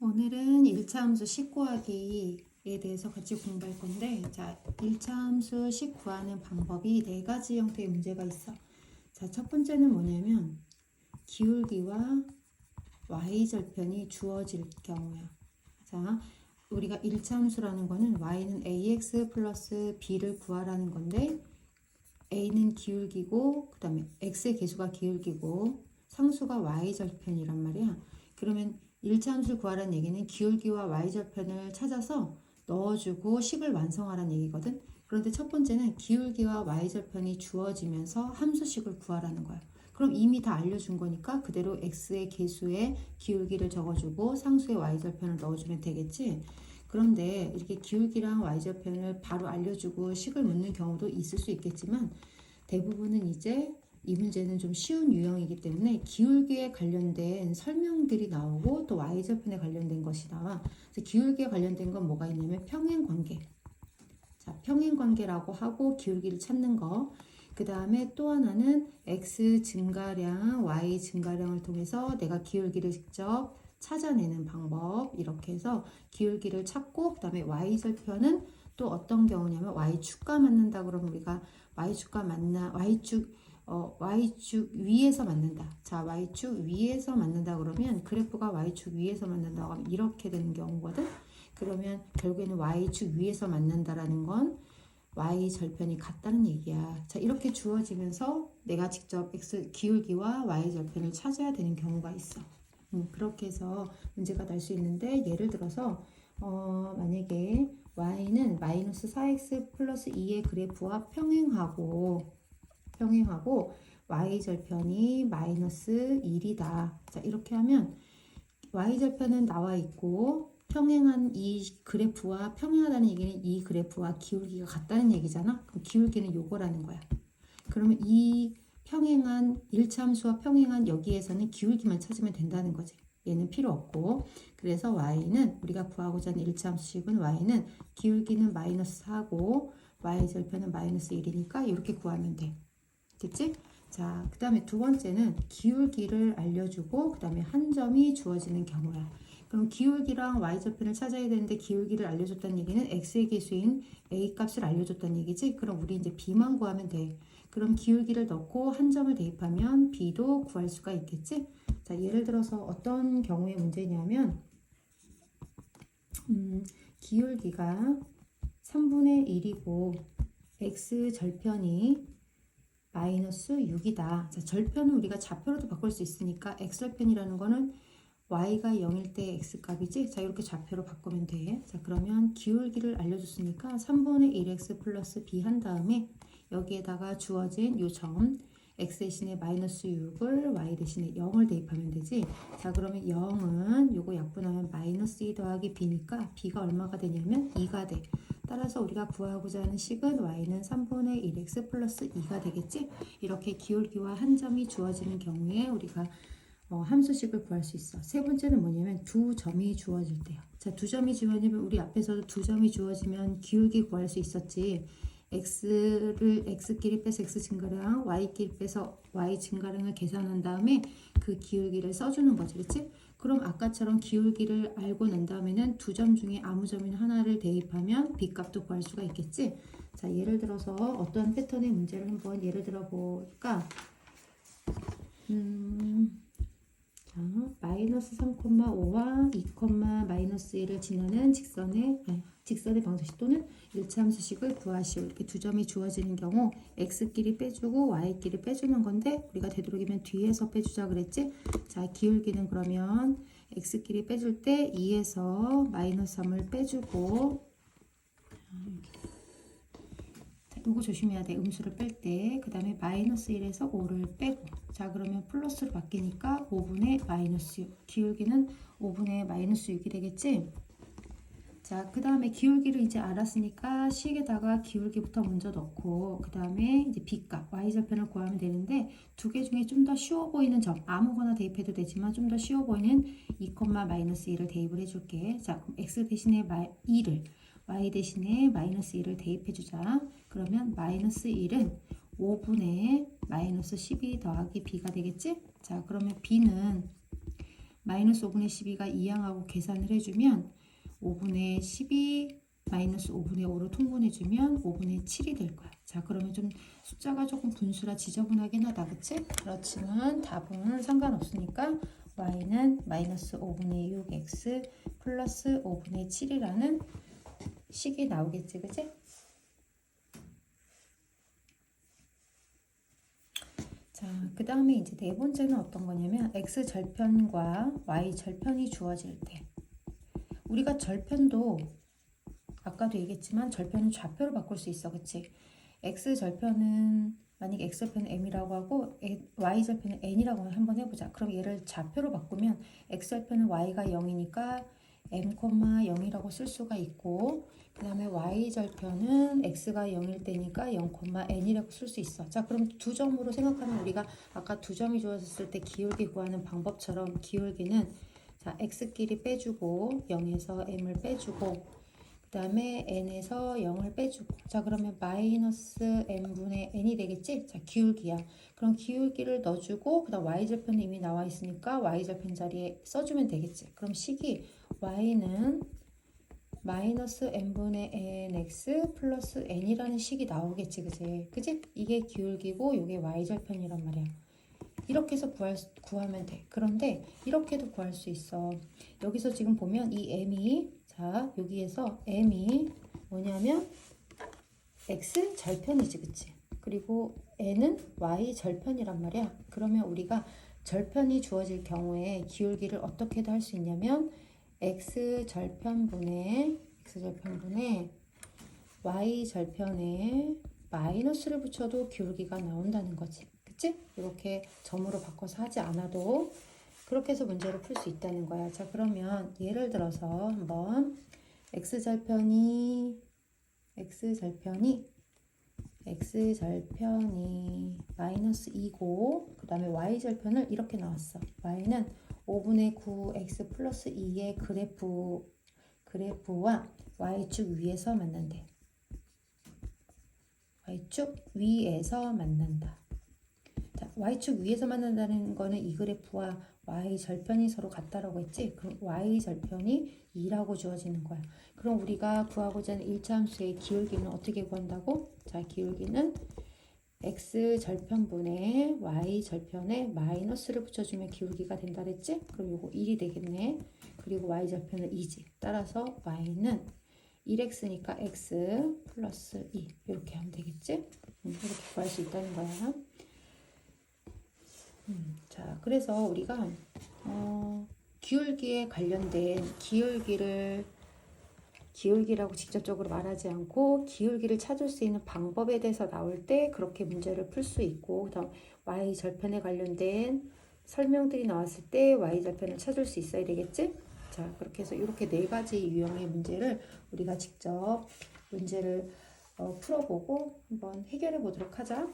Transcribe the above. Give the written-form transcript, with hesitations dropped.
오늘은 1차 함수 식 구하기에 대해서 같이 공부할 건데, 자, 1차 함수 식 구하는 방법이 네 가지 형태의 문제가 있어. 자, 첫 번째는 뭐냐면 기울기와 y절편이 주어질 경우야. 자, 우리가 1차 함수라는 거는 y는 ax 플러스 b를 구하라는 건데, a는 기울기고 그 다음에 x의 개수가 기울기고 상수가 y절편이란 말이야. 그러면 1차 함수를 구하라는 얘기는 기울기와 y절편을 찾아서 넣어주고 식을 완성하라는 얘기거든. 그런데 첫 번째는 기울기와 y절편이 주어지면서 함수식을 구하라는 거야. 그럼 이미 다 알려준 거니까 그대로 x의 개수에 기울기를 적어주고 상수의 y절편을 넣어주면 되겠지. 그런데 이렇게 기울기랑 y절편을 바로 알려주고 식을 묻는 경우도 있을 수 있겠지만 대부분은 이제 이 문제는 좀 쉬운 유형이기 때문에 기울기에 관련된 설명들이 나오고 또 y절편에 관련된 것이 나와. 그래서 기울기에 관련된 건 뭐가 있냐면 평행관계. 자, 평행관계라고 하고 기울기를 찾는 거. 그 다음에 또 하나는 x 증가량, y 증가량을 통해서 내가 기울기를 직접 찾아내는 방법. 이렇게 해서 기울기를 찾고 그 다음에 y절편은 또 어떤 경우냐면 y축과 맞는다 그러면 우리가 y축과 맞나 y축 위에서 맞는다. 자, y축 위에서 맞는다 그러면 그래프가 y축 위에서 맞는다고 하면 이렇게 되는 경우거든. 그러면 결국에는 y축 위에서 맞는다라는 건 y절편이 같다는 얘기야. 자, 이렇게 주어지면서 내가 직접 x 기울기와 y절편을 찾아야 되는 경우가 있어. 그렇게 해서 문제가 날 수 있는데 예를 들어서 만약에 y는 마이너스 4x 플러스 2의 그래프와 평행하고 y절편이 마이너스 1이다. 자, 이렇게 하면 y절편은 나와 있고 평행한 이 그래프와 평행하다는 얘기는 이 그래프와 기울기가 같다는 얘기잖아. 그럼 기울기는 요거라는 거야. 그러면 이 평행한 1차 함수와 평행한 여기에서는 기울기만 찾으면 된다는 거지. 얘는 필요 없고. 그래서 y는 우리가 구하고자 하는 1차 함수식은 y는 기울기는 마이너스 4고 y절편은 마이너스 1이니까 이렇게 구하면 돼. 됐지? 자, 그 다음에 두 번째는 기울기를 알려주고 그 다음에 한 점이 주어지는 경우야. 그럼 기울기랑 y절편을 찾아야 되는데 기울기를 알려줬다는 얘기는 x의 개수인 a 값을 알려줬다는 얘기지? 그럼 우리 이제 b만 구하면 돼. 그럼 기울기를 넣고 한 점을 대입하면 b도 구할 수가 있겠지? 자, 예를 들어서 어떤 경우의 문제냐면 기울기가 3분의 1이고 x절편이 마이너스 6이다. 자, 절편은 우리가 좌표로도 바꿀 수 있으니까 x절편이라는 거는 y가 0일 때 x값이지. 자, 이렇게 좌표로 바꾸면 돼. 자, 그러면 기울기를 알려줬으니까 3분의 1x 플러스 b 한 다음에 여기에다가 주어진 요 점 x 대신에 마이너스 6을 y 대신에 0을 대입하면 되지. 자, 그러면 0은 요거 약분하면 마이너스 2 더하기 b니까 b가 얼마가 되냐면 2가 돼. 따라서 우리가 구하고자 하는 식은 y는 3분의 1x 플러스 2가 되겠지? 이렇게 기울기와 한 점이 주어지는 경우에 우리가 함수식을 구할 수 있어. 세 번째는 뭐냐면 두 점이 주어질 때요. 자, 두 점이 주어지면 우리 앞에서도 두 점이 주어지면 기울기 구할 수 있었지. x를 x끼리 빼서 x 증가량, y끼리 빼서 y 증가량을 계산한 다음에 그 기울기를 써주는 거지, 그렇지? 그럼 아까처럼 기울기를 알고 난 다음에는 두 점 중에 아무 점이나 하나를 대입하면 b값도 구할 수가 있겠지? 자, 예를 들어서 어떤 패턴의 문제를 한번 예를 들어 볼까? 자, 마이너스 3,5와 2, 마이너스 1을 지나는 직선의 방정식 또는 1차 함수식을 구하시오. 이렇게 두 점이 주어지는 경우 x끼리 빼주고 y끼리 빼주는 건데 우리가 되도록이면 뒤에서 빼주자 그랬지? 자, 기울기는 그러면 x끼리 빼줄 때 2에서 마이너스 3을 빼주고 요거 조심해야 돼. 음수를 뺄 때. 그 다음에 마이너스 1에서 5를 빼고. 자, 그러면 플러스로 바뀌니까 5분의 마이너스 6. 기울기는 5분의 마이너스 6이 되겠지? 자, 그 다음에 기울기를 이제 알았으니까 식에다가 기울기부터 먼저 넣고 그 다음에 이제 b값, y절편을 구하면 되는데 두 개 중에 좀 더 쉬워 보이는 점 아무거나 대입해도 되지만 좀 더 쉬워 보이는 2, 마이너스 1을 대입을 해줄게. 자, 그럼 x 대신에 2를 y 대신에 마이너스 1을 대입해주자. 그러면 마이너스 1은 5분의 마이너스 12 더하기 b가 되겠지? 자, 그러면 b는 마이너스 5분의 12가 이항하고 계산을 해주면 5분의 12 마이너스 5분의 5로 통분해주면 5분의 7이 될 거야. 자, 그러면 좀 숫자가 조금 분수라 지저분하긴 하다, 그치? 그렇지만 답은 상관없으니까 y는 마이너스 5분의 6x 플러스 5분의 7이라는 식이 나오겠지, 그치? 자, 그 다음에 이제 네 번째는 어떤 거냐면 x 절편과 y 절편이 주어질 때 우리가 절편도 아까도 얘기했지만 절편은 좌표로 바꿀 수 있어, 그치? x 절편은 만약에 x 절편은 m이라고 하고 y 절편은 n이라고 한번 해보자. 그럼 얘를 좌표로 바꾸면 x 절편은 y가 0이니까 m, 0이라고 쓸 수가 있고 그 다음에 y 절편은 x가 0일 때니까 0, n이라고 쓸 수 있어. 자, 그럼 두 점으로 생각하면 우리가 아까 두 점이 주어졌을 때 기울기 구하는 방법처럼 기울기는 자, x끼리 빼주고 0에서 m을 빼주고 그 다음에 n에서 0을 빼주고 자, 그러면 마이너스 n분의 n이 되겠지? 자, 기울기야. 그럼 기울기를 넣어주고 그 다음 y절편이 이미 나와 있으니까 y절편 자리에 써주면 되겠지? 그럼 식이 y는 마이너스 n분의 nx 플러스 n이라는 식이 나오겠지, 그지? 이게 기울기고 이게 y절편이란 말이야. 이렇게 해서 구하면 돼. 그런데 이렇게도 구할 수 있어. 여기서 지금 보면 이 m이 자, 여기에서 m이 뭐냐면 x 절편이지, 그치? 그리고 n은 y 절편이란 말이야. 그러면 우리가 절편이 주어질 경우에 기울기를 어떻게도 할 수 있냐면 x 절편분의 y 절편에 마이너스를 붙여도 기울기가 나온다는 거지. 그치? 이렇게 점으로 바꿔서 하지 않아도 그렇게 해서 문제를 풀 수 있다는 거야. 자, 그러면 예를 들어서 한번 x절편이 마이너스 2고 그 다음에 y절편을 이렇게 나왔어. y는 5분의 9x 플러스 2의 그래프와 y축 위에서 만난대. y축 위에서 만난다. 자, y축 위에서 만난다는 거는 이 그래프와 y절편이 서로 같다라고 했지? 그럼 y절편이 2라고 주어지는 거야. 그럼 우리가 구하고자 하는 1차 함수의 기울기는 어떻게 구한다고? 자, 기울기는 x절편분의 y절편에 마이너스를 붙여주면 기울기가 된다 그랬지? 그럼 요거 1이 되겠네. 그리고 y절편은 2지. 따라서 y는 1x니까 x 플러스 2 이렇게 하면 되겠지? 이렇게 구할 수 있다는 거야. 자, 그래서 우리가 기울기에 관련된 기울기라고 직접적으로 말하지 않고 기울기를 찾을 수 있는 방법에 대해서 나올 때 그렇게 문제를 풀 수 있고 그다음 y절편에 관련된 설명들이 나왔을 때 y절편을 찾을 수 있어야 되겠지? 자, 그렇게 해서 이렇게 네 가지 유형의 문제를 우리가 직접 문제를 풀어보고 한번 해결해 보도록 하자.